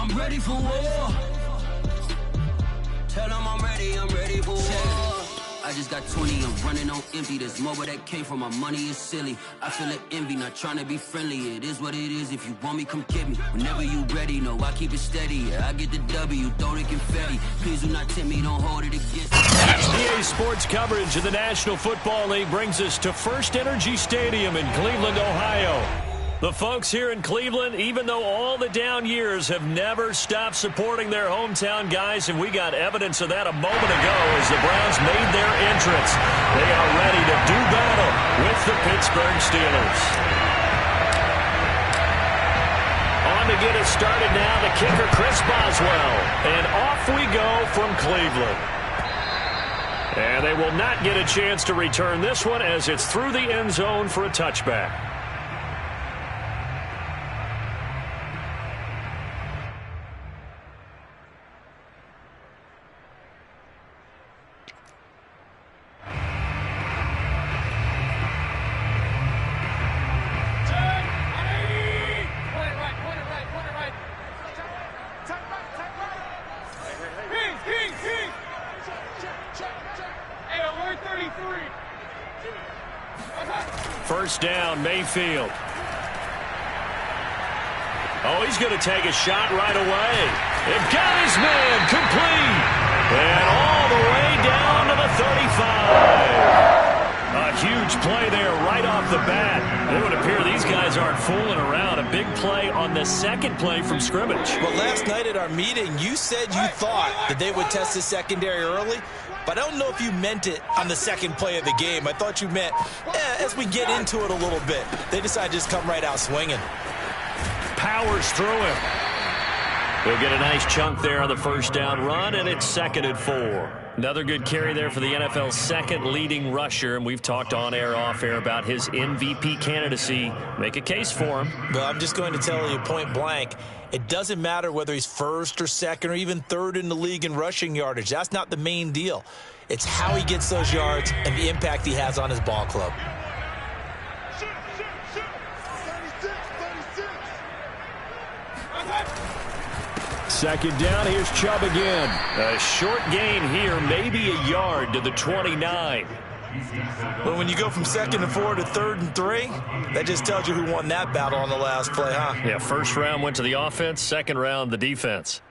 I'm ready for war. Tell them I'm ready for war. I just got 20, I'm running on empty. This mobile that came from my money is silly. I feel it envy, not trying to be friendly. It is what it is, if you want me, come get me. Whenever you ready, no, I keep it steady. Yeah, I get the W, throw the confetti. Please do not tempt me, don't hold it against me. EA Sports coverage of the National Football League brings us to First Energy Stadium in Cleveland, Ohio. The folks here in Cleveland, even though all the down years, have never stopped supporting their hometown guys, and we got evidence of that a moment ago as the Browns made their entrance. They are ready to do battle with the Pittsburgh Steelers. On to get us started now, the kicker, Chris Boswell. And off we go from Cleveland. And they will not get a chance to return this one as it's through the end zone for a touchback. First down, Mayfield. Oh, he's going to take a shot right away. They've got his man complete. And all the way down to the 35. A huge play there right off the bat. It would appear these guys aren't fooling around. A big play on the second play from scrimmage. Well, last night at our meeting, you said you thought that they would test the secondary early. But I don't know if you meant it on the second play of the game. I thought you meant, as we get into it a little bit, they decided to just come right out swinging. Powers through him. He'll get a nice chunk there on the first down run, and it's 2nd and 4. Another good carry there for the NFL's second leading rusher, and we've talked on air, off air about his MVP candidacy. Make a case for him. Well, I'm just going to tell you point blank, it doesn't matter whether he's first or second or even third in the league in rushing yardage. That's not the main deal. It's how he gets those yards and the impact he has on his ball club. Second down, here's Chubb again. A short gain here, maybe a yard to the 29. Well, when you go from 2nd and 4 to 3rd and 3, that just tells you who won that battle on the last play, huh? Yeah, first round went to the offense, second round the defense.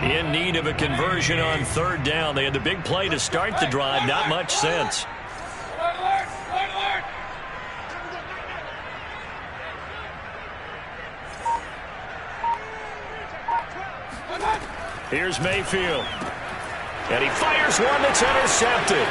In need of a conversion on 3rd down. They had the big play to start the drive. Not much sense. Here's Mayfield. And he fires one that's intercepted.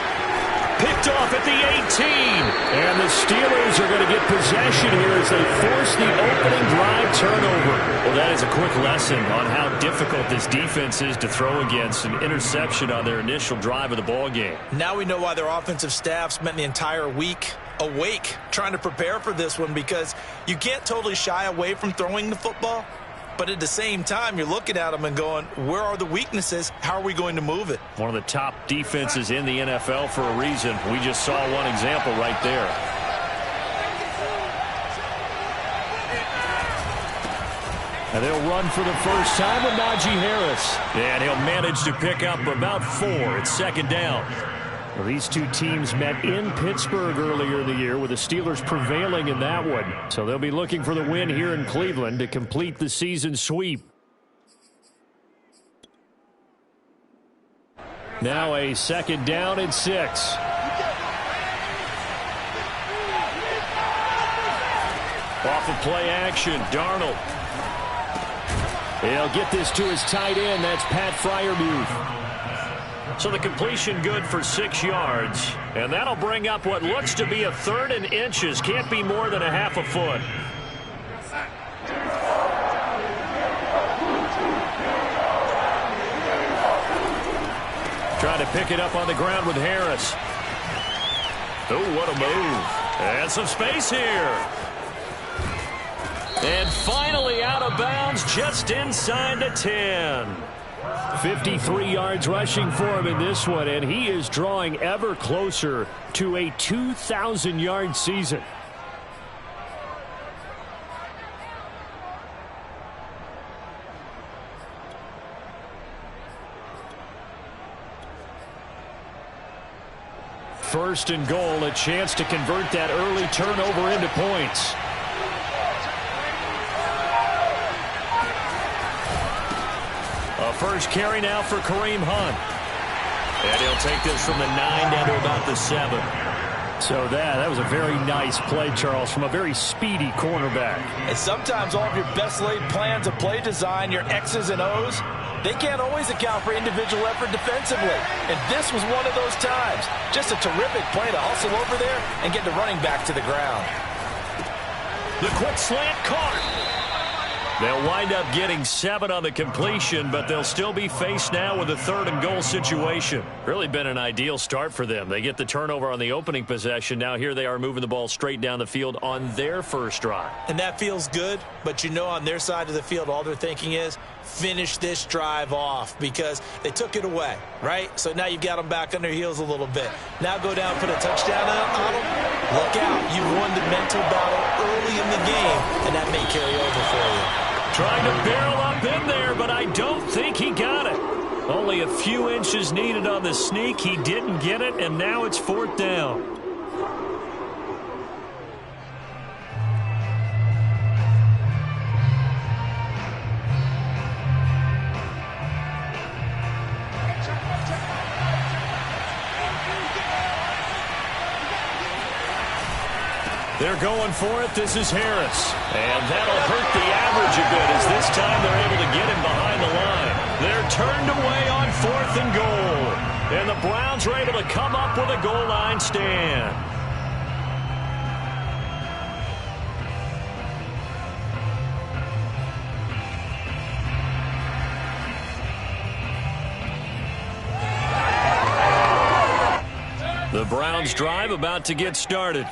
Picked off at the 18. And the Steelers are going to get possession here as they force the opening drive turnover. Well, that is a quick lesson on how difficult this defense is to throw against. An interception on their initial drive of the ball game. Now we know why their offensive staff spent the entire week awake trying to prepare for this one, because you can't totally shy away from throwing the football. But at the same time, you're looking at them and going, where are the weaknesses? How are we going to move it? One of the top defenses in the NFL for a reason. We just saw one example right there. And they'll run for the first time with Najee Harris. And he'll manage to pick up about 4. It's 2nd down. Well, these two teams met in Pittsburgh earlier in the year, with the Steelers prevailing in that one. So they'll be looking for the win here in Cleveland to complete the season sweep. Now a 2nd down and 6. Off of play action, Darnold. He'll get this to his tight end. That's Pat Freiermuth. So the completion good for 6 yards. And that'll bring up what looks to be a 3rd and inches. Can't be more than a half a foot. Trying to pick it up on the ground with Harris. Oh, what a move. And some space here. And finally out of bounds just inside the 10. 53 yards rushing for him in this one, and he is drawing ever closer to a 2,000-yard season. First and goal, a chance to convert that early turnover into points. A first carry now for Kareem Hunt. And he'll take this from the 9 down to about the 7. So that was a very nice play, Charles, from a very speedy cornerback. And sometimes all of your best laid plans of play design, your X's and O's, they can't always account for individual effort defensively. And this was one of those times. Just a terrific play to hustle over there and get the running back to the ground. The quick slant caught. They'll wind up getting 7 on the completion, but they'll still be faced now with a 3rd and goal situation. Really been an ideal start for them. They get the turnover on the opening possession. Now here they are moving the ball straight down the field on their first drive. And that feels good, but you know on their side of the field all they're thinking is finish this drive off because they took it away, right? So now you've got them back on their heels a little bit. Now go down, put a touchdown on them. Look out. You've won the mental battle early in the game, and that may carry over for you. Trying to barrel up in there, but I don't think he got it. Only a few inches needed on the sneak. He didn't get it, and now it's 4th down. They're going for it. This is Harris. And that'll hurt the average a bit as this time they're able to get him behind the line. They're turned away on 4th and goal. And the Browns are able to come up with a goal line stand. The Browns drive about to get started.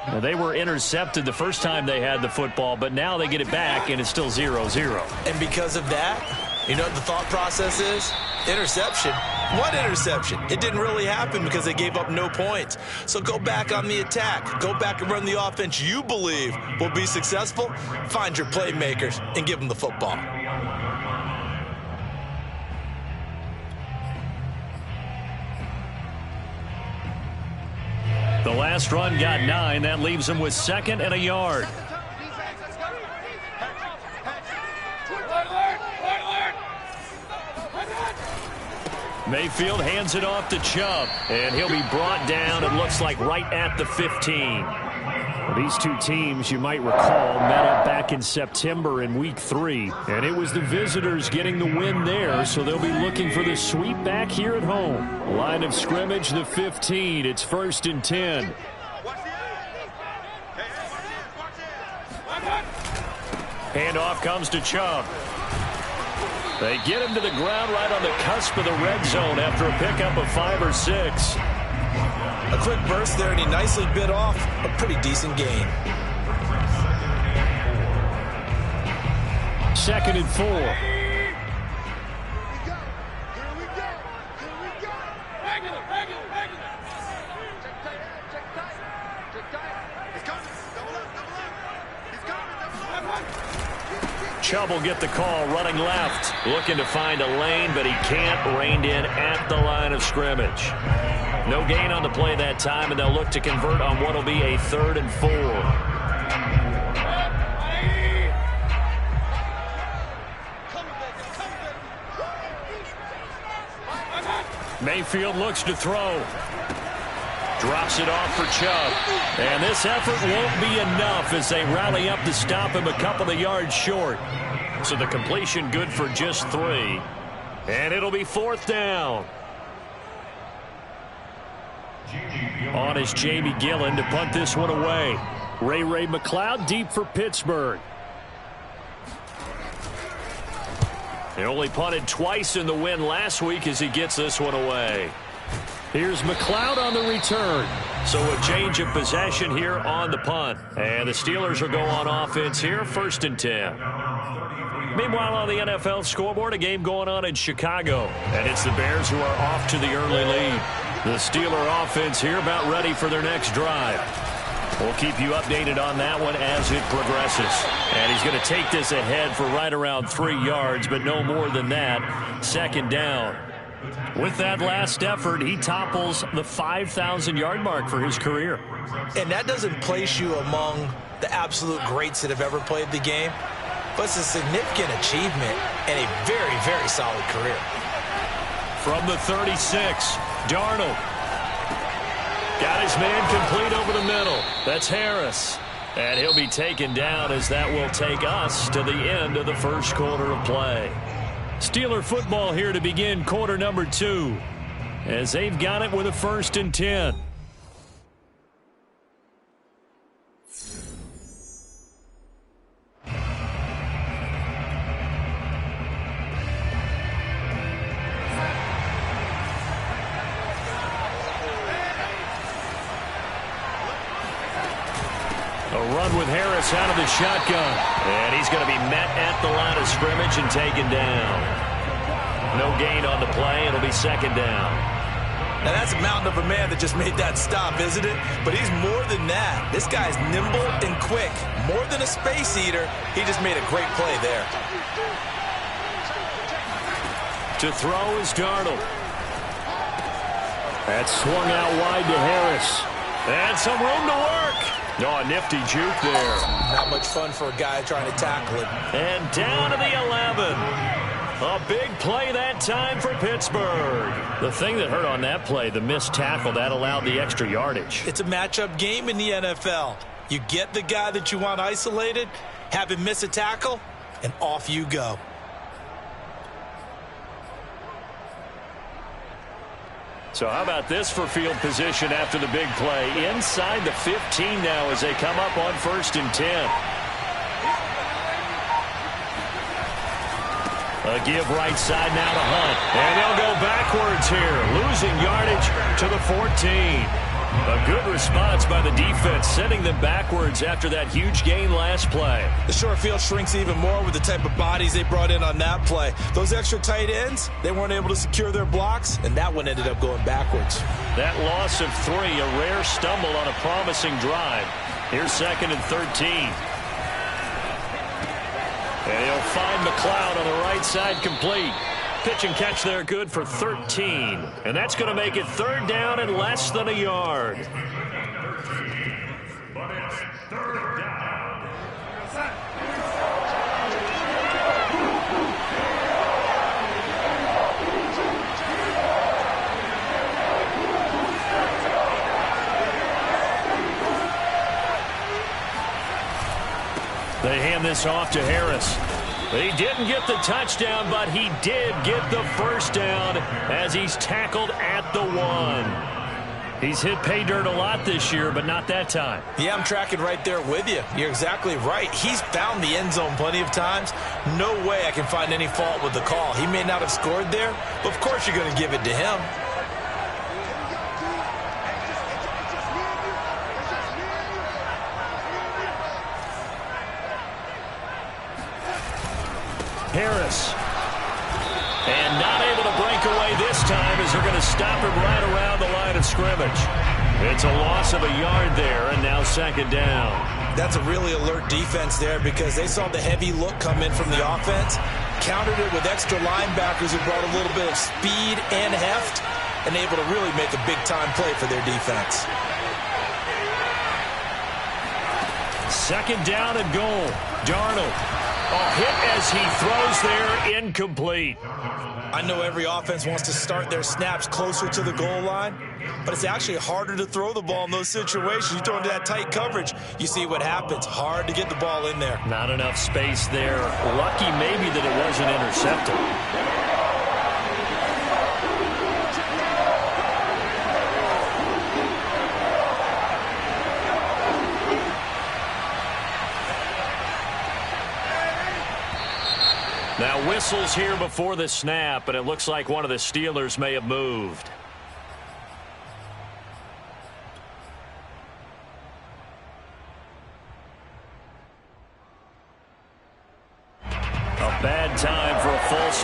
Now, they were intercepted the first time they had the football, but now they get it back, and it's still 0-0. And because of that, you know what the thought process is? Interception. What interception? It didn't really happen because they gave up no points. So go back on the attack. Go back and run the offense you believe will be successful. Find your playmakers and give them the football. The last run got 9. That leaves him with 2nd and a yard. Mayfield hands it off to Chubb, and he'll be brought down, it looks like, right at the 15. Well, these two teams, you might recall, met up back in September in Week 3, and it was the visitors getting the win there, so they'll be looking for the sweep back here at home. Line of scrimmage, the 15. It's 1st and 10. Handoff comes to Chubb. They get him to the ground right on the cusp of the red zone after a pickup of 5 or 6. A quick burst there, and he nicely bit off a pretty decent gain. 2nd and 4. Chubb will get the call running left. Looking to find a lane, but he can't. Reined in at the line of scrimmage. No gain on the play that time, and they'll look to convert on what will be a 3rd and 4. Mayfield looks to throw. Drops it off for Chubb. And this effort won't be enough as they rally up to stop him a couple of yards short. So the completion good for just 3. And it'll be 4th down. On is Jamie Gillen to punt this one away. Ray McLeod deep for Pittsburgh. He only punted twice in the win last week as he gets this one away. Here's McLeod on the return. So a change of possession here on the punt. And the Steelers will go on offense here, 1st and 10. Meanwhile, on the NFL scoreboard, a game going on in Chicago. And it's the Bears who are off to the early lead. The Steeler offense here about ready for their next drive. We'll keep you updated on that one as it progresses. And he's going to take this ahead for right around 3 yards, but no more than that. 2nd down. With that last effort, he topples the 5,000-yard mark for his career. And that doesn't place you among the absolute greats that have ever played the game, but it's a significant achievement and a very, very solid career. From the 36, Darnold. Got his man complete over the middle. That's Harris. And he'll be taken down as that will take us to the end of the first quarter of play. Steeler football here to begin quarter number 2 as they've got it with a 1st and 10. A run with Harris out of the shotgun. And he's going to be met at the line of scrimmage and taken down. No gain on the play. It'll be 2nd down. Now that's a mountain of a man that just made that stop, isn't it? But he's more than that. This guy's nimble and quick. More than a space eater. He just made a great play there. To throw is Darnold. That's swung out wide to Harris. And some room to work. Oh, a nifty juke there. Not much fun for a guy trying to tackle it. And down to the 11. A big play that time for Pittsburgh. The thing that hurt on that play, the missed tackle, that allowed the extra yardage. It's a matchup game in the NFL. You get the guy that you want isolated, have him miss a tackle, and off you go. So how about this for field position after the big play? Inside the 15 now as they come up on 1st and 10. A give right side now to Hunt. And they'll go backwards here, losing yardage to the 14. A good response by the defense, sending them backwards after that huge gain last play. The short field shrinks even more with the type of bodies they brought in on that play. Those extra tight ends, they weren't able to secure their blocks, and that one ended up going backwards. That loss of 3, a rare stumble on a promising drive. Here's 2nd and 13. And he'll find McLeod on the right side complete. Pitch and catch there good for 13. And that's going to make it 3rd down and less than a yard. But it's 3rd down. They hand this off to Harris. He didn't get the touchdown, but he did get the 1st down as he's tackled at the 1. He's hit pay dirt a lot this year, but not that time. Yeah, I'm tracking right there with you. You're exactly right. He's found the end zone plenty of times. No way I can find any fault with the call. He may not have scored there, but of course you're going to give it to him. Harris. And not able to break away this time as they're going to stop him right around the line of scrimmage. It's a loss of a yard there, and now 2nd down. That's a really alert defense there because they saw the heavy look come in from the offense, countered it with extra linebackers who brought a little bit of speed and heft, and able to really make a big-time play for their defense. 2nd down and goal. Darnold. A hit as he throws there, incomplete. I know every offense wants to start their snaps closer to the goal line, but it's actually harder to throw the ball in those situations. You throw into that tight coverage, you see what happens. Hard to get the ball in there. Not enough space there. Lucky maybe that it wasn't intercepted. Now whistles here before the snap, and it looks like one of the Steelers may have moved.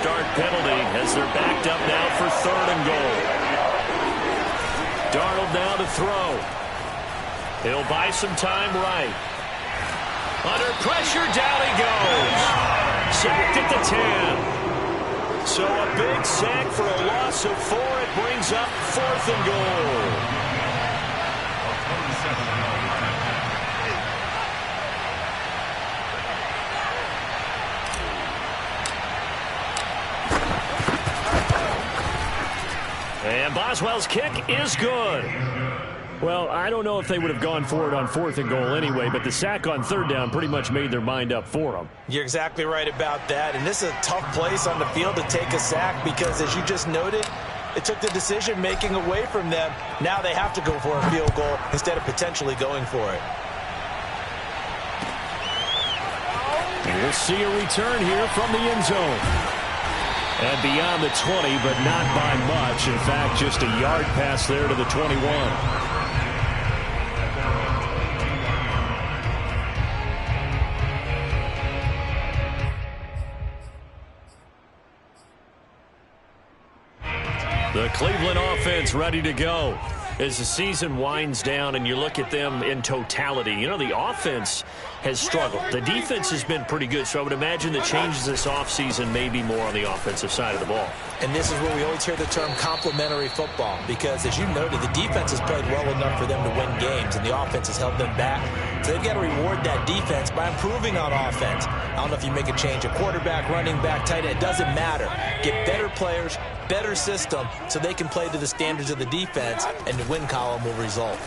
start penalty as they're backed up now for 3rd and goal. Darnold now to throw. He'll buy some time right. Under pressure, down he goes. Sacked at the 10. So a big sack for a loss of 4. It brings up 4th and goal. And Boswell's kick is good. Well, I don't know if they would have gone for it on 4th and goal anyway, but the sack on 3rd down pretty much made their mind up for them. You're exactly right about that, and this is a tough place on the field to take a sack because, as you just noted, it took the decision-making away from them. Now they have to go for a field goal instead of potentially going for it. We'll see a return here from the end zone. And beyond the 20, but not by much. In fact, just a yard pass there to the 21. The Cleveland offense ready to go. As the season winds down and you look at them in totality, you know, the offense has struggled. The defense has been pretty good, so I would imagine the changes this offseason may be more on the offensive side of the ball. And this is where we always hear the term complementary football because, as you noted, the defense has played well enough for them to win games, and the offense has held them back. So they've got to reward that defense by improving on offense. I don't know if you make a change, a quarterback, running back, tight end, it doesn't matter. Get better players, better system, so they can play to the standards of the defense, and the win column will result.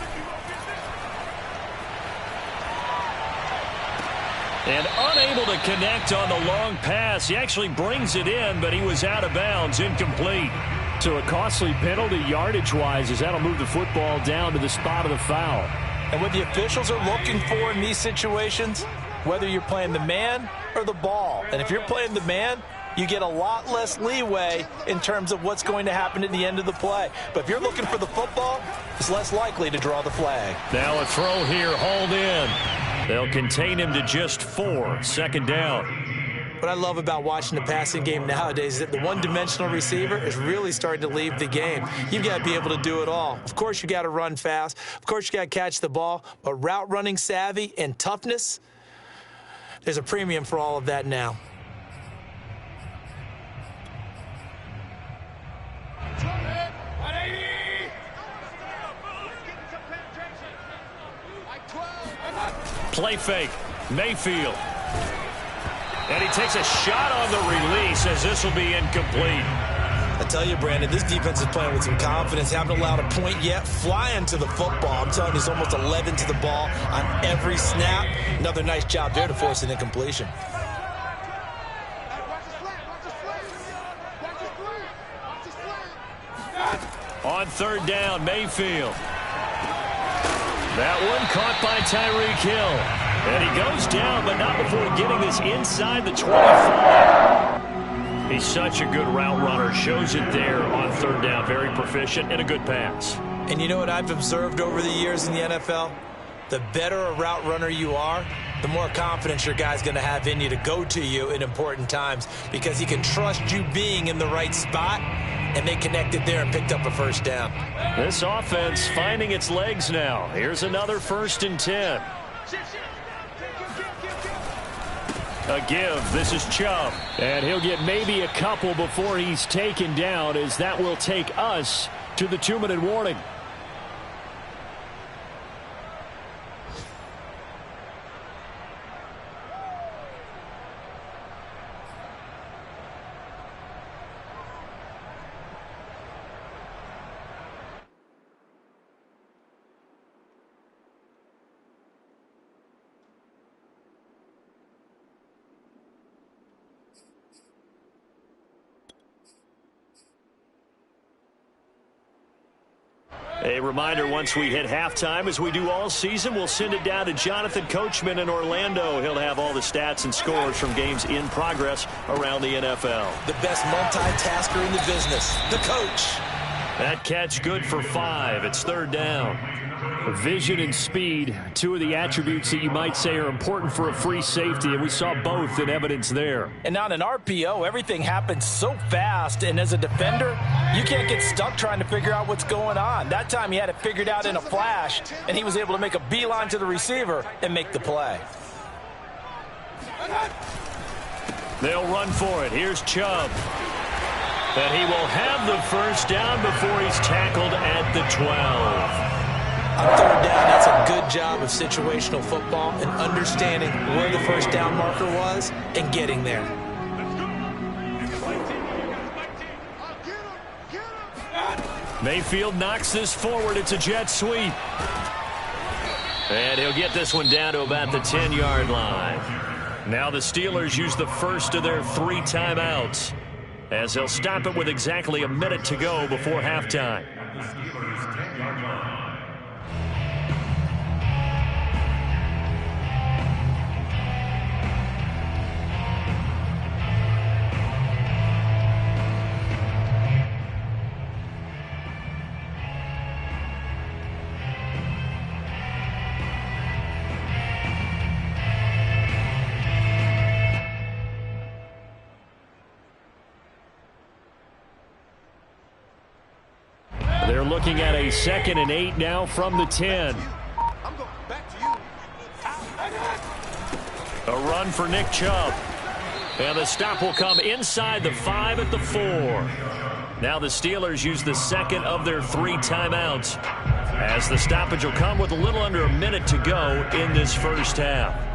And unable to connect on the long pass. He actually brings it in, but he was out of bounds, incomplete. So a costly penalty yardage-wise as that'll move the football down to the spot of the foul. And what the officials are looking for in these situations, whether you're playing the man or the ball. And if you're playing the man, you get a lot less leeway in terms of what's going to happen at the end of the play. But if you're looking for the football, it's less likely to draw the flag. Now a throw here, hauled in. They'll contain him to just 4. 2nd down. What I love about watching the passing game nowadays is that the one-dimensional receiver is really starting to leave the game. You've got to be able to do it all. Of course, you got to run fast. Of course, you got to catch the ball. But route running savvy and toughness, there's a premium for all of that now. Play fake. Mayfield. And he takes a shot on the release as this will be incomplete. I tell you, Brandon, this defense is playing with some confidence. Haven't allowed a point yet. Flying to the football. I'm telling you, it's almost 11 to the ball on every snap. Another nice job there to force an incompletion. On 3rd down, Mayfield. That one caught by Tyreek Hill. And he goes down, but not before getting this inside the 25. He's such a good route runner. Shows it there on 3rd down. Very proficient and a good pass. And you know what I've observed over the years in the NFL? The better a route runner you are, the more confidence your guy's going to have in you to go to you in important times because he can trust you being in the right spot. And they connected there and picked up a 1st down. This offense finding its legs now. Here's another 1st and 10. A give. This is Chubb. And he'll get maybe a couple before he's taken down, as that will take us to the 2-minute warning. A reminder, once we hit halftime, as we do all season, we'll send it down to Jonathan Coachman in Orlando. He'll have all the stats and scores from games in progress around the NFL. The best multitasker in the business, the coach. That catch good for 5. It's 3rd down. Vision and speed, two of the attributes that you might say are important for a free safety, and we saw both in evidence there. And on an RPO, everything happens so fast, and as a defender, you can't get stuck trying to figure out what's going on. That time he had it figured out in a flash, and he was able to make a beeline to the receiver and make the play. They'll run for it. Here's Chubb. But he will have the first down before he's tackled at the 12. On third down, that's a good job of situational football and understanding where the first down marker was and getting there. Mayfield knocks this forward. It's a jet sweep. And he'll get this one down to about the 10-yard line. Now the Steelers use the first of their 3 timeouts, as they'll stop it with exactly a minute to go before halftime. They're looking at a 2nd and 8 now from the 10. A run for Nick Chubb. And the stop will come inside the 5 at the 4. Now the Steelers use the second of their 3 timeouts, as the stoppage will come with a little under a minute to go in this first half.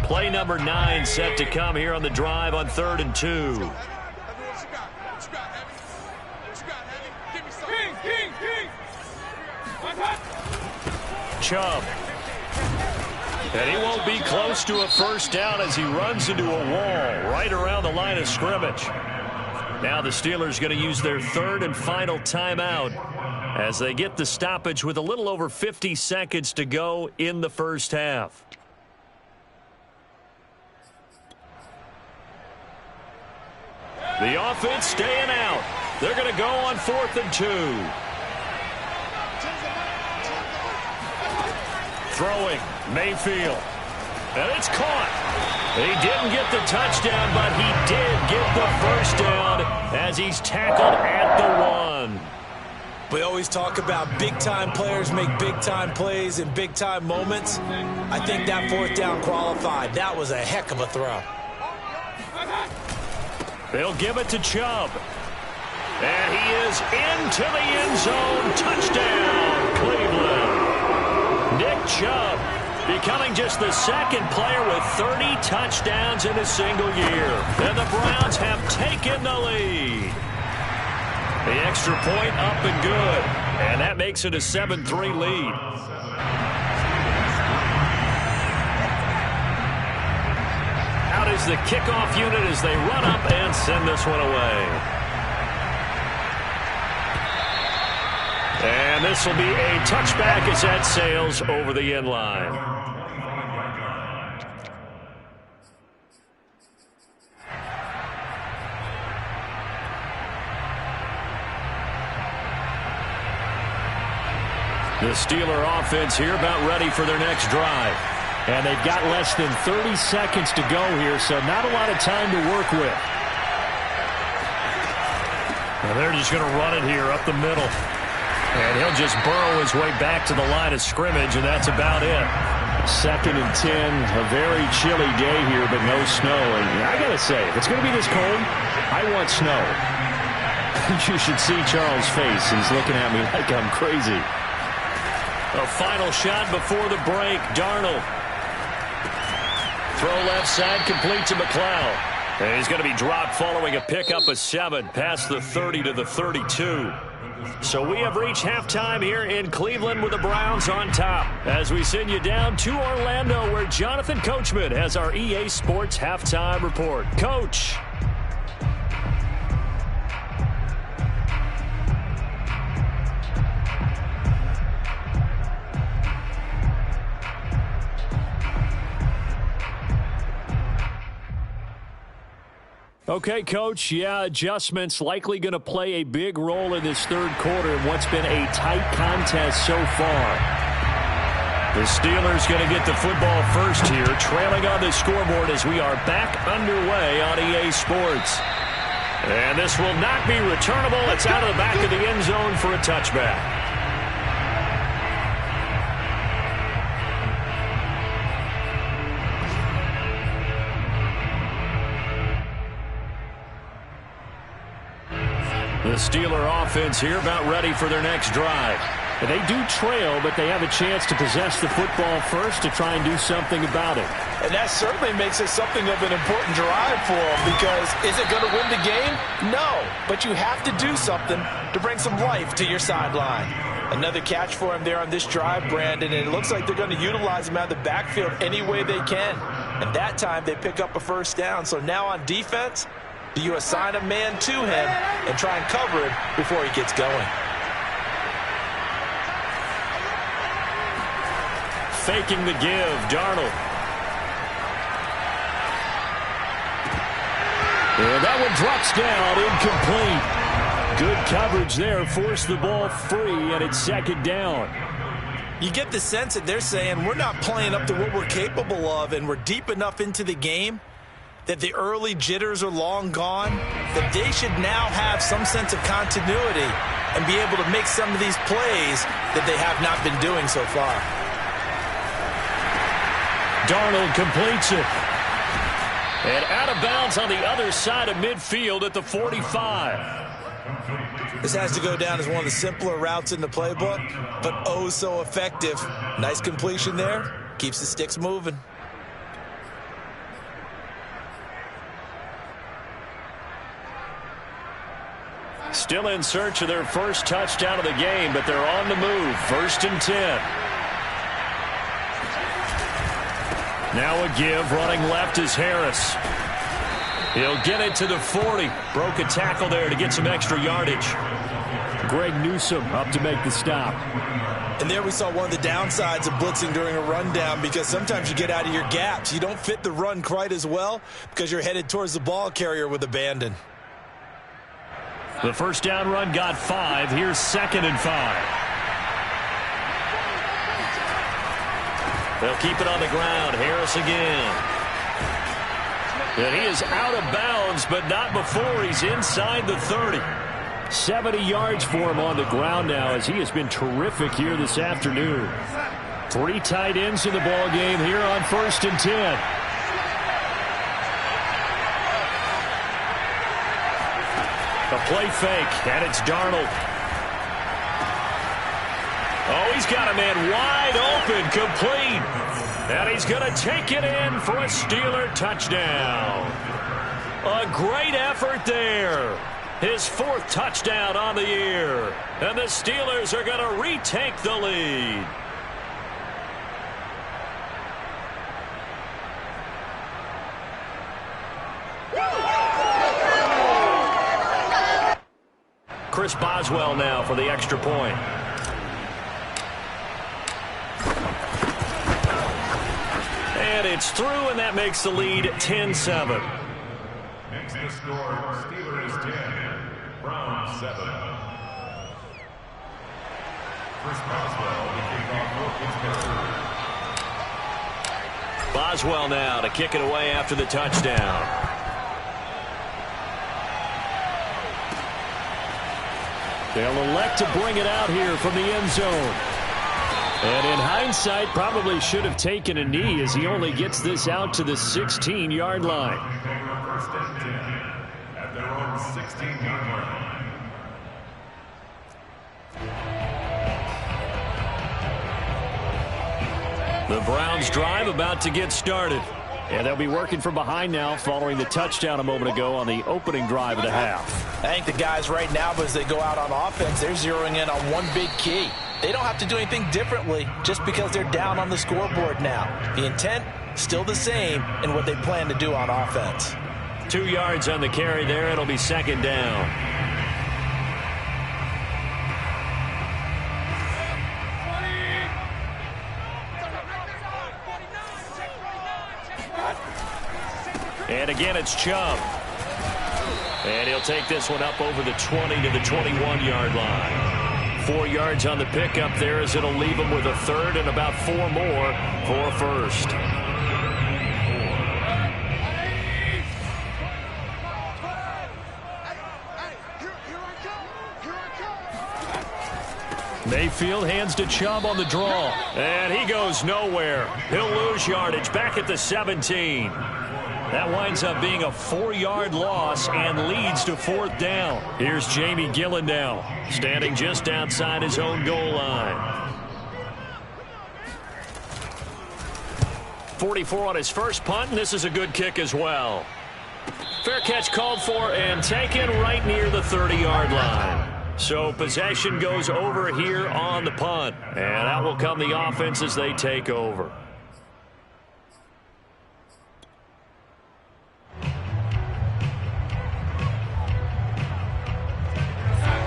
Play number 9 set to come here on the drive on 3rd and 2. Chubb. And he won't be close to a first down as he runs into a wall right around the line of scrimmage. Now the Steelers going to use their 3rd and final timeout as they get the stoppage with a little over 50 seconds to go in the first half. The offense staying out. They're going to go on 4th and 2. Throwing, Mayfield. And it's caught. He didn't get the touchdown, but he did get the first down as he's tackled at the 1. We always talk about big-time players make big-time plays in big-time moments. I think that 4th down qualified. That was a heck of a throw. They'll give it to Chubb. And he is into the end zone. Touchdown, Cleveland. Nick Chubb becoming just the 2nd player with 30 touchdowns in a single year. And the Browns have taken the lead. The extra point up and good. And that makes it a 7-3 lead. Is the kickoff unit as they run up and send this one away. And this will be a touchback as that sails over the end line. The Steeler offense here about ready for their next drive. And they've got less than 30 seconds to go here, so not a lot of time to work with. And they're just going to run it here up the middle. And he'll just burrow his way back to the line of scrimmage, and that's about it. 2nd and 10, a very chilly day here, but no snow. And I got to say, if it's going to be this cold, I want snow. You should see Charles' face. He's looking at me like I'm crazy. A final shot before the break. Darnold. Throw left side, complete to McLeod. And he's going to be dropped following a pickup of 7 past the 30 to the 32. So we have reached halftime here in Cleveland with the Browns on top, as we send you down to Orlando, where Jonathan Coachman has our EA Sports halftime report. Coach. Okay, Coach, yeah, adjustments likely going to play a big role in this third quarter in what's been a tight contest so far. The Steelers going to get the football first here, trailing on the scoreboard as we are back underway on EA Sports. And this will not be returnable. It's out of the back of the end zone for a touchback. The Steeler offense here about ready for their next drive. And they do trail, but they have a chance to possess the football first to try and do something about it. And that certainly makes it something of an important drive for them, because is it going to win the game? No, but you have to do something to bring some life to your sideline. Another catch for him there on this drive, Brandon, and it looks like they're going to utilize him out of the backfield any way they can. And that time they pick up a first down. So now on defense, do you assign a man to him and try and cover him before he gets going? Faking the give, Darnold. And that one drops down, incomplete. Good coverage there, forced the ball free, and it's second down. You get the sense that they're saying we're not playing up to what we're capable of, and we're deep enough into the game that the early jitters are long gone, that they should now have some sense of continuity and be able to make some of these plays that they have not been doing so far. Darnold completes it. And out of bounds on the other side of midfield at the 45. This has to go down as one of the simpler routes in the playbook, but oh so effective. Nice completion there. Keeps the sticks moving. Still in search of their first touchdown of the game, but they're on the move. 1st and 10. Now a give, running left is Harris. He'll get it to the 40. Broke a tackle there to get some extra yardage. Greg Newsome up to make the stop. And there we saw one of the downsides of blitzing during a rundown, because sometimes you get out of your gaps. You don't fit the run quite as well because you're headed towards the ball carrier with abandon. The first down run got 5. Here's 2nd and 5. They'll keep it on the ground. Harris again. And he is out of bounds, but not before he's inside the 30. 70 yards for him on the ground now, as he has been terrific here this afternoon. 3 tight ends in the ball game here on 1st and 10. A play fake, and it's Darnold. Oh, he's got a man wide open, complete. And he's going to take it in for a Steeler touchdown. A great effort there. His 4th touchdown on the year. And the Steelers are going to retake the lead. Chris Boswell now for the extra point. And it's through, and that makes the lead 10-7. Makes the score Steelers 10, Browns 7. Chris Boswell to kick off Pittsburgh. Boswell now to kick it away after the touchdown. They'll elect to bring it out here from the end zone. And in hindsight, probably should have taken a knee, as he only gets this out to the 16-yard line. First and 10 at their own 16-yard line. The Browns drive about to get started. And they'll be working from behind now following the touchdown a moment ago on the opening drive of the half. I think the guys right now, as they go out on offense, they're zeroing in on one big key. They don't have to do anything differently just because they're down on the scoreboard now. The intent, still the same in what they plan to do on offense. 2 yards on the carry there. It'll be 2nd down. And again, it's Chubb. And he'll take this one up over the 20 to the 21-yard line. 4 yards on the pickup there as it'll leave him with a third and about 4 more for a first. Mayfield hands to Chubb on the draw. And he goes nowhere. He'll lose yardage back at the 17. That winds up being a 4-yard loss and leads to 4th down. Here's Jamie Gillen now, standing just outside his own goal line. 44 on his first punt, and this is a good kick as well. Fair catch called for and taken right near the 30-yard line. So possession goes over here on the punt. And out will come the offense as they take over.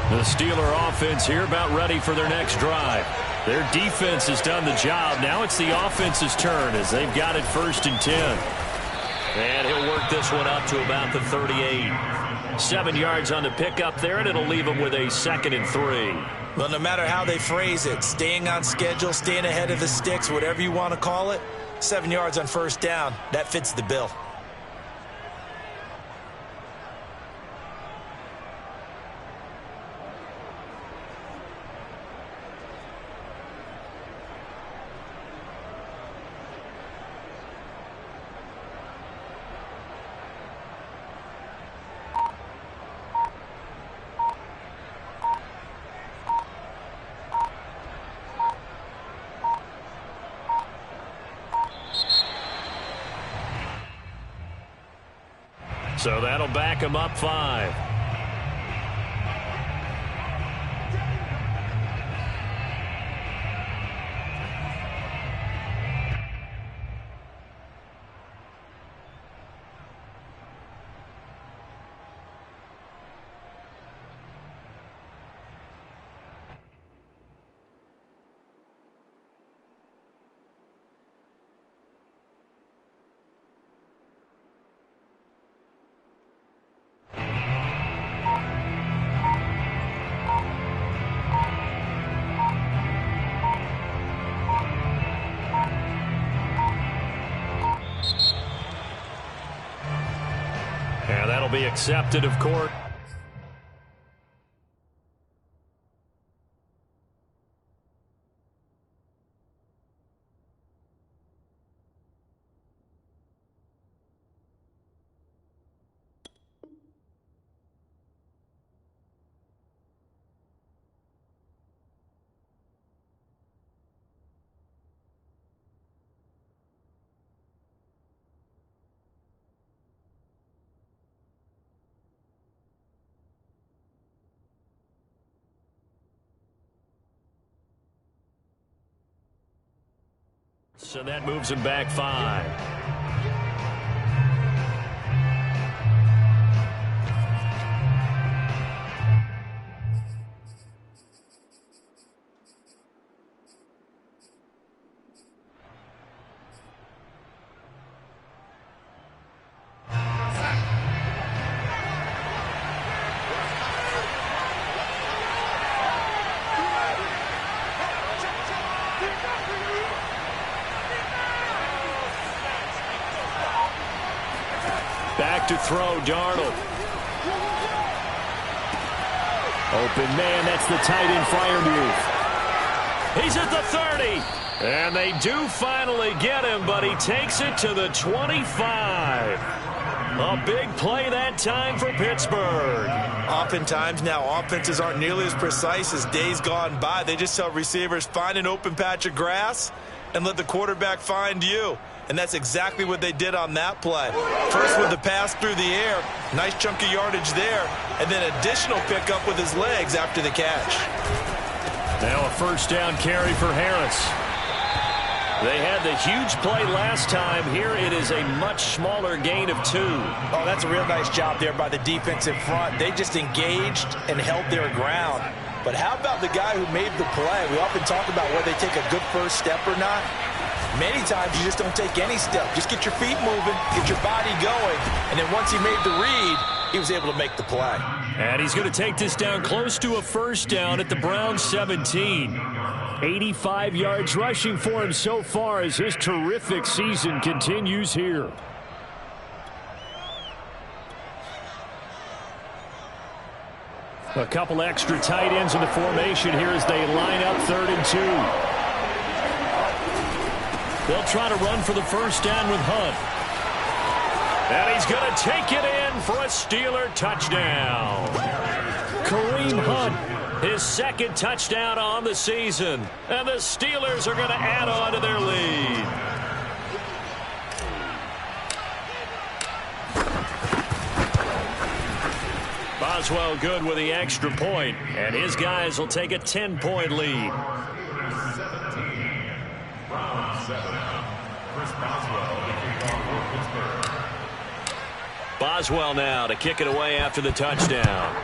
The Steeler offense here about ready for their next drive. Their defense has done the job. Now it's the offense's turn as they've got it 1st and 10. And he'll work this one up to about the 38. 7 yards on the pickup there, and it'll leave him with a 2nd and 3. Well, no matter how they phrase it, staying on schedule, staying ahead of the sticks, whatever you want to call it, 7 yards on 1st down, that fits the bill. So that'll back him up 5. And that'll be accepted, of course. So that moves him back 5. Back to throw, Darnold. Open man, that's the tight end Freiermuth. He's at the 30. And they do finally get him, but he takes it to the 25. A big play that time for Pittsburgh. Oftentimes now, offenses aren't nearly as precise as days gone by. They just tell receivers, find an open patch of grass and let the quarterback find you. And that's exactly what they did on that play. First with the pass through the air, nice chunk of yardage there, and then additional pickup with his legs after the catch. Now a 1st down carry for Harris. They had the huge play last time. Here it is a much smaller gain of 2. Oh, that's a real nice job there by the defensive front. They just engaged and held their ground. But how about the guy who made the play? We often talk about whether they take a good first step or not. Many times you just don't take any step. Just get your feet moving, get your body going, and then once he made the read, he was able to make the play. And he's going to take this down close to a first down at the Browns 17. 85 yards rushing for him so far as his terrific season continues here. A couple extra tight ends in the formation here as they line up 3rd and 2. They'll try to run for the first down with Hunt. And he's going to take it in for a Steeler touchdown. Kareem Hunt, his 2nd touchdown on the season. And the Steelers are going to add on to their lead. Boswell good with the extra point, and his guys will take a 10-point lead. Boswell now to kick it away after the touchdown.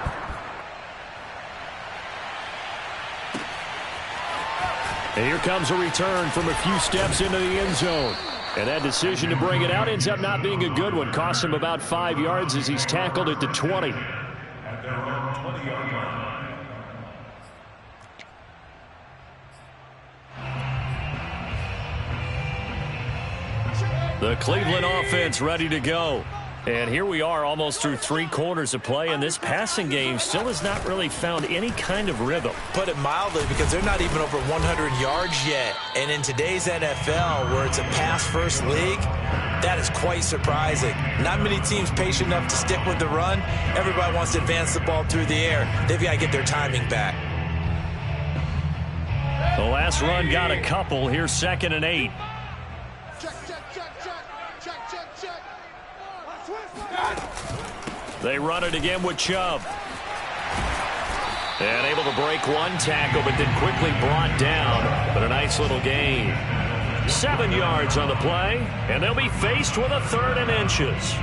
And here comes a return from a few steps into the end zone. And that decision to bring it out ends up not being a good one. Costs him about 5 yards as he's tackled at the 20. The Cleveland offense ready to go. And here we are almost through 3 quarters of play, and this passing game still has not really found any kind of rhythm. Put it mildly, because they're not even over 100 yards yet. And in today's NFL, where it's a pass-first league, that is quite surprising. Not many teams patient enough to stick with the run. Everybody wants to advance the ball through the air. They've got to get their timing back. The last run got a couple. Here's 2nd and 8. They run it again with Chubb. And able to break one tackle, but then quickly brought down. But a nice little gain. 7 yards on the play, and they'll be faced with a 3rd and inches.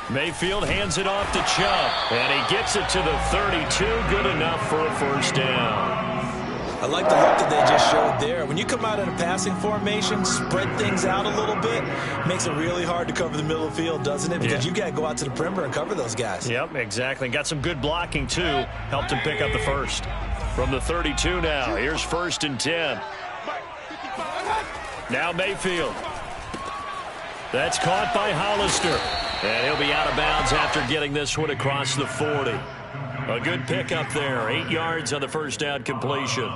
Mayfield hands it off to Chubb, and he gets it to the 32. Good enough for a first down. I like the look that they just showed there. When you come out in a passing formation, spread things out a little bit, makes it really hard to cover the middle of the field, doesn't it? Because you got to go out to the perimeter and cover those guys. Yep, exactly. Got some good blocking, too. Helped him pick up the first. From the 32 now, here's 1st and 10. Now Mayfield. That's caught by Hollister. And he'll be out of bounds after getting this one across the 40. A good pickup there. 8 yards on the first down completion.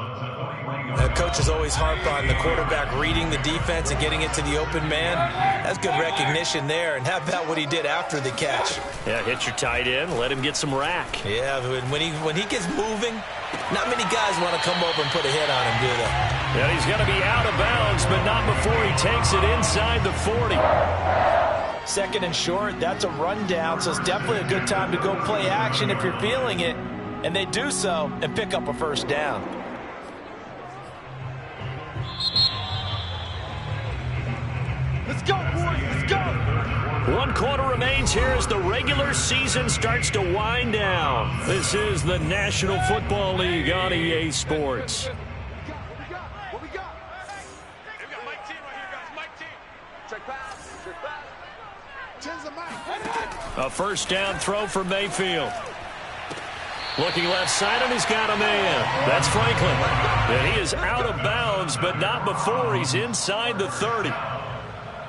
Coaches always harp on the quarterback reading the defense and getting it to the open man. That's good recognition there. And how about what he did after the catch? Yeah, hit your tight end. Let him get some rack. Yeah, when he gets moving, not many guys want to come over and put a hit on him, do they? Yeah, he's going to be out of bounds, but not before he takes it inside the 40. 2nd and short, that's a rundown, so it's definitely a good time to go play action if you're feeling it. And they do so and pick up a first down. Let's go, boys, let's go! 1 quarter remains here as the regular season starts to wind down. This is the National Football League on EA Sports. What we got? They've got Mike T right here, guys. Mike T. Check pass. Check pass. A first down throw for Mayfield. Looking left side, and he's got a man. That's Franklin. And he is out of bounds, but not before he's inside the 30.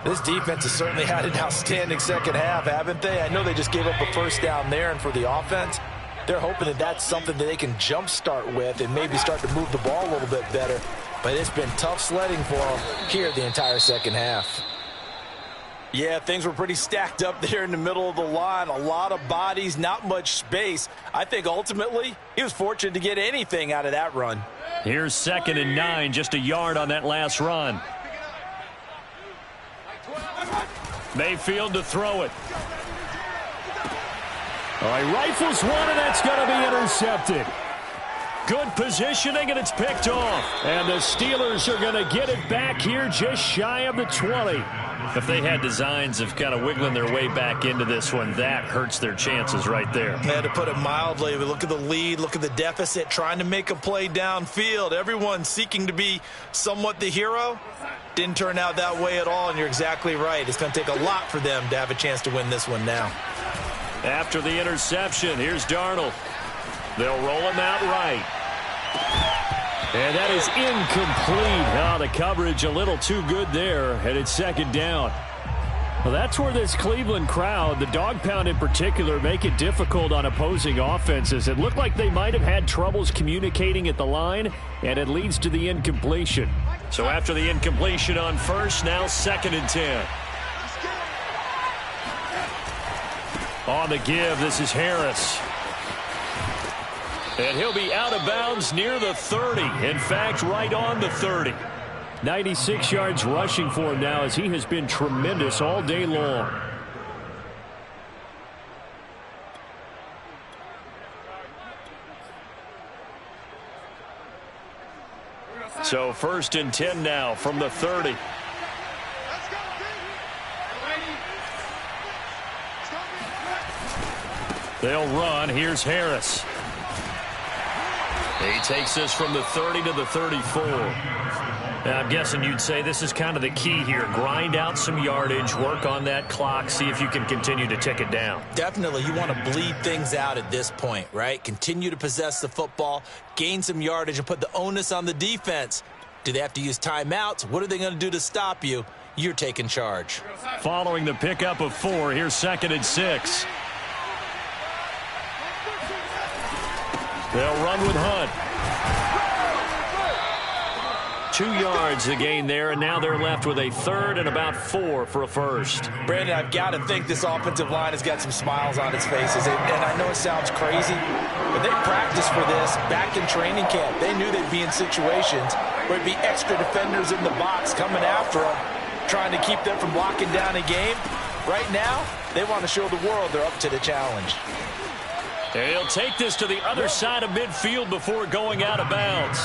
This defense has certainly had an outstanding second half, haven't they? I know they just gave up a first down there, and for the offense, they're hoping that that's something that they can jumpstart with and maybe start to move the ball a little bit better. But it's been tough sledding for them here the entire second half. Yeah, things were pretty stacked up there in the middle of the line. A lot of bodies, not much space. I think ultimately he was fortunate to get anything out of that run. Here's 2nd and 9, just a yard on that last run. Mayfield to throw it. All right, rifles one, and that's going to be intercepted. Good positioning, and it's picked off. And the Steelers are going to get it back here just shy of the 20. If they had designs of kind of wiggling their way back into this one, that hurts their chances right there. Yeah, to put it mildly, we look at the lead, look at the deficit, trying to make a play downfield. Everyone seeking to be somewhat the hero. Didn't turn out that way at all, and you're exactly right. It's going to take a lot for them to have a chance to win this one now. After the interception, here's Darnold. They'll roll him out right. And that is incomplete. Oh, the coverage a little too good there, and it's second down. Well, that's where this Cleveland crowd, the dog pound in particular, make it difficult on opposing offenses. It looked like they might have had troubles communicating at the line, and it leads to the incompletion. So after the incompletion on first, now 2nd and 10. On the give, this is Harris. And he'll be out of bounds near the 30. In fact, right on the 30. 96 yards rushing for him now, as he has been tremendous all day long. So 1st and 10 now from the 30. They'll run. Here's Harris. He takes this from the 30 to the 34. Now, I'm guessing you'd say this is kind of the key here. Grind out some yardage, work on that clock, see if you can continue to tick it down. Definitely. You want to bleed things out at this point, right? Continue to possess the football, gain some yardage, and put the onus on the defense. Do they have to use timeouts? What are they going to do to stop you? You're taking charge. Following the pickup of 4, here's 2nd and 6. They'll run with Hunt. 2 yards the gain there, and now they're left with a 3rd and about 4 for a first. Brandon, I've got to think this offensive line has got some smiles on its faces. And I know it sounds crazy, but they practiced for this back in training camp. They knew they'd be in situations where it'd be extra defenders in the box coming after them, trying to keep them from locking down a game. Right now, they want to show the world they're up to the challenge. And he'll take this to the other side of midfield before going out of bounds.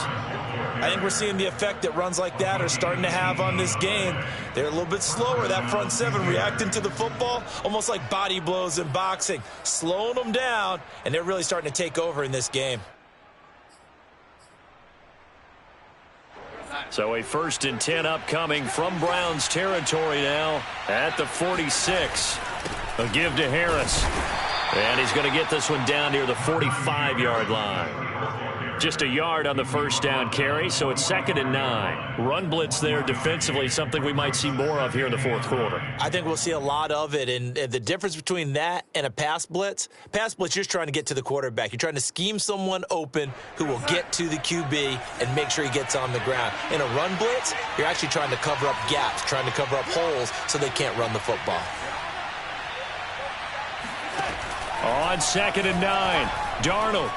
I think we're seeing the effect that runs like that are starting to have on this game. They're a little bit slower, that front 7, reacting to the football, almost like body blows in boxing, slowing them down, and they're really starting to take over in this game. So a 1st and 10 upcoming from Browns territory now at the 46. A give to Harris. And he's going to get this one down near the 45-yard line. Just a yard on the first down carry, so it's 2nd and 9. Run blitz there defensively, something we might see more of here in the 4th quarter. I think we'll see a lot of it, and the difference between that and a pass blitz, you're just trying to get to the quarterback. You're trying to scheme someone open who will get to the QB and make sure he gets on the ground. In a run blitz, you're actually trying to cover up gaps, trying to cover up holes so they can't run the football. On 2nd and 9, Darnold.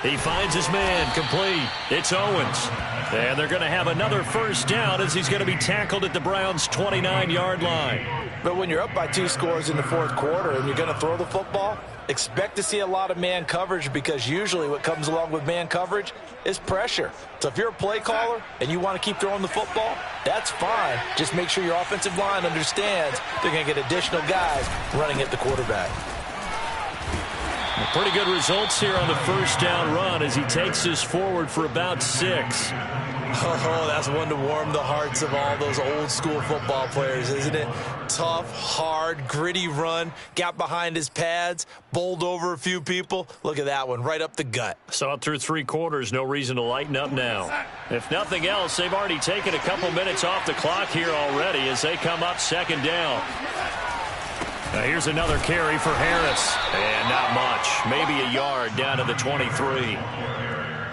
He finds his man, complete. It's Owens. And they're going to have another first down as he's going to be tackled at the Browns' 29-yard line. But when you're up by 2 scores in the 4th quarter and you're going to throw the football, expect to see a lot of man coverage, because usually what comes along with man coverage is pressure. So if you're a play caller and you want to keep throwing the football, that's fine. Just make sure your offensive line understands they're going to get additional guys running at the quarterback. Pretty good results here on the first down run as he takes this forward for about 6. Oh, that's one to warm the hearts of all those old school football players, isn't it? Tough, hard, gritty run, got behind his pads, bowled over a few people. Look at that one, right up the gut. Saw it through 3 quarters, no reason to lighten up now. If nothing else, they've already taken a couple minutes off the clock here already as they come up 2nd down. Now here's another carry for Harris. And not much. Maybe a yard down to the 23.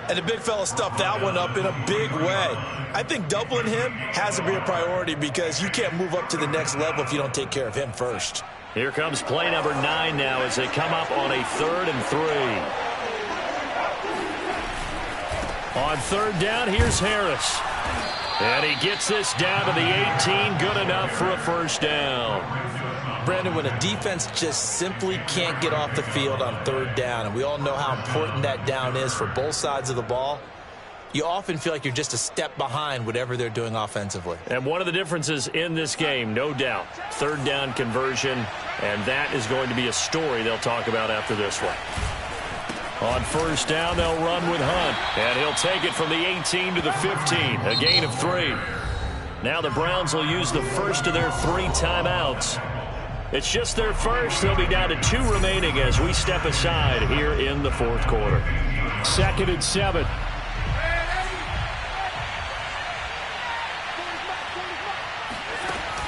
And the big fella stuffed that one up in a big way. I think doubling him has to be a priority, because you can't move up to the next level if you don't take care of him first. Here comes play number 9 now as they come up on a 3rd and 3. On 3rd down, here's Harris. And he gets this down to the 18. Good enough for a first down. Brandon, when a defense just simply can't get off the field on 3rd down, and we all know how important that down is for both sides of the ball, you often feel like you're just a step behind whatever they're doing offensively. And one of the differences in this game, no doubt, third down conversion, and that is going to be a story they'll talk about after this one. On first down, they'll run with Hunt, and he'll take it from the 18 to the 15, a gain of 3. Now the Browns will use the first of their 3 timeouts. It's just their first. They'll be down to 2 remaining as we step aside here in the fourth quarter. 2nd and 7.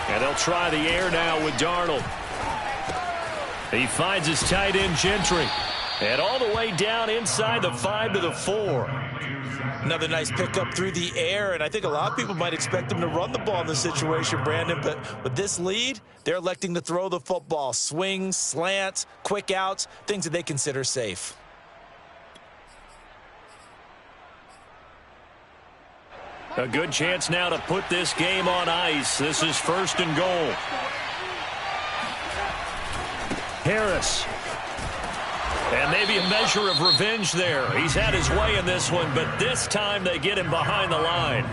And they'll try the air now with Darnold. He finds his tight end Gentry. And all the way down inside the 5 to the 4. Another nice pickup through the air, and I think a lot of people might expect him to run the ball in this situation, Brandon, but with this lead, they're electing to throw the football. Swings, slants, quick outs, things that they consider safe. A good chance now to put this game on ice. This is 1st and goal. Harris. And maybe a measure of revenge there. He's had his way in this one, but this time they get him behind the line.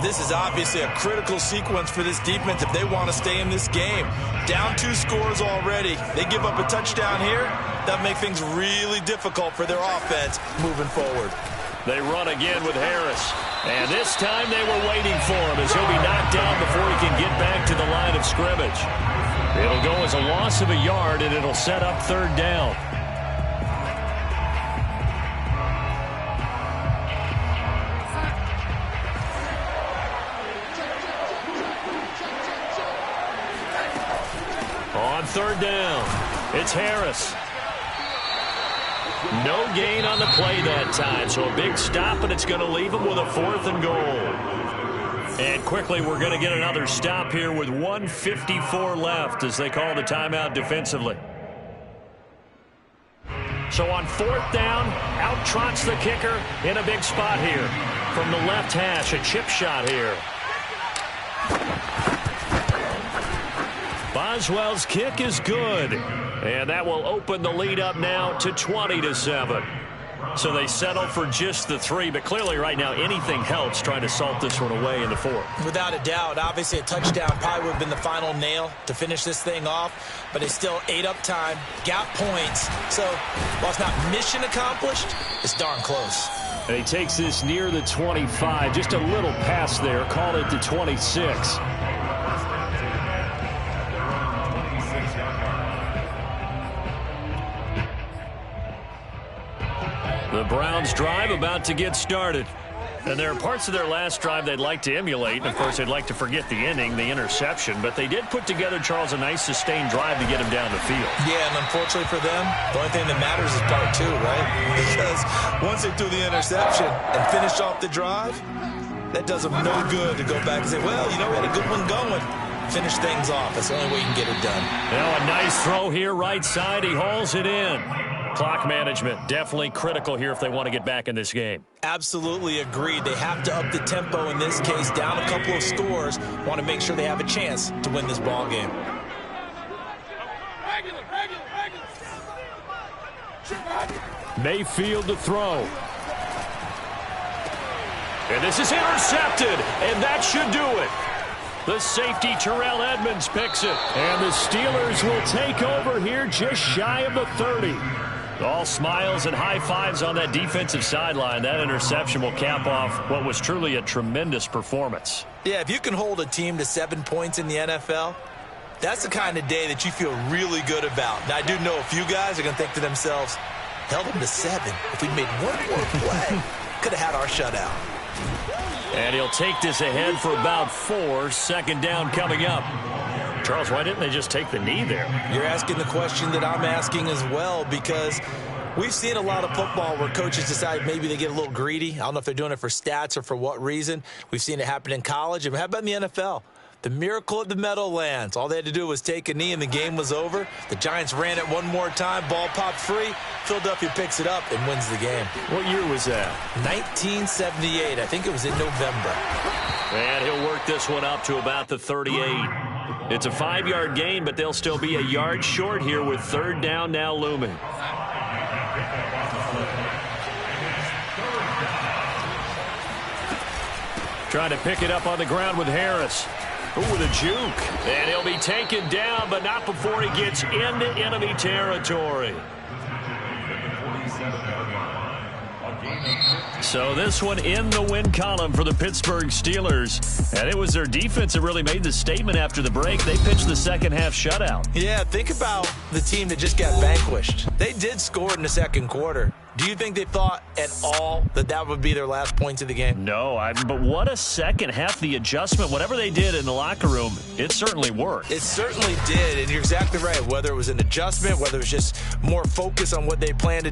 This is obviously a critical sequence for this defense if they want to stay in this game. Down 2 scores already. They give up a touchdown here. That makes things really difficult for their offense moving forward. They run again with Harris. And this time they were waiting for him as he'll be knocked down before he can get back to the line of scrimmage. It'll go as a loss of a yard, and it'll set up 3rd down. On 3rd down, it's Harris. No gain on the play that time, so a big stop, and it's going to leave him with a 4th and goal. And quickly, we're going to get another stop here with 1:54 left as they call the timeout defensively. So on 4th down, out trots the kicker in a big spot here. From the left hash, a chip shot here. Boswell's kick is good, and that will open the lead up now to 20-7. So they settle for just the 3, but clearly right now anything helps trying to salt this one away in the 4th. Without a doubt, obviously a touchdown probably would have been the final nail to finish this thing off, but they still ate up time, got points. So while it's not mission accomplished, it's darn close. And he takes this near the 25, just a little pass there, called it to 26. The Browns drive about to get started. And there are parts of their last drive they'd like to emulate. And, of course, they'd like to forget the ending, the interception. But they did put together, Charles, a nice sustained drive to get him down the field. Yeah, and unfortunately for them, the only thing that matters is part 2, right? Because once they threw the interception and finished off the drive, that does them no good to go back and say, well, you know, we had a good one going. Finish things off. That's the only way you can get it done. Now a nice throw here, right side. He hauls it in. Clock management, definitely critical here if they want to get back in this game. Absolutely agreed. They have to up the tempo in this case, down a couple of scores. Want to make sure they have a chance to win this ball game. Mayfield to throw. And this is intercepted, and that should do it. The safety, Terrell Edmonds, picks it. And the Steelers will take over here just shy of the 30. All smiles and high fives on that defensive sideline. That interception will cap off what was truly a tremendous performance. Yeah, if you can hold a team to 7 points in the NFL, that's the kind of day that you feel really good about. Now, I do know a few guys are going to think to themselves, held them to 7. If we'd made one more play, could have had our shutout. And he'll take this ahead for about 4. 2nd down coming up. Charles, why didn't they just take the knee there? You're asking the question that I'm asking as well, because we've seen a lot of football where coaches decide maybe they get a little greedy. I don't know if they're doing it for stats or for what reason. We've seen it happen in college. And how about in the NFL? The miracle at the Meadowlands. All they had to do was take a knee and the game was over. The Giants ran it one more time. Ball popped free. Philadelphia picks it up and wins the game. What year was that? 1978. I think it was in November. And he'll work this one up to about the 38. It's a 5-yard gain, but they'll still be a yard short here with 3rd down now looming. Trying to pick it up on the ground with Harris. Ooh, with a juke. And he'll be taken down, but not before he gets into enemy territory. So this one in the win column for the Pittsburgh Steelers. And it was their defense that really made the statement after the break. They pitched the second half shutout. Yeah, think about the team that just got vanquished. They did score in the second quarter. Do you think they thought at all that that would be their last points of the game? No, but what a second half. The adjustment, whatever they did in the locker room, it certainly worked. It certainly did, and you're exactly right. Whether it was an adjustment, whether it was just more focus on what they planned to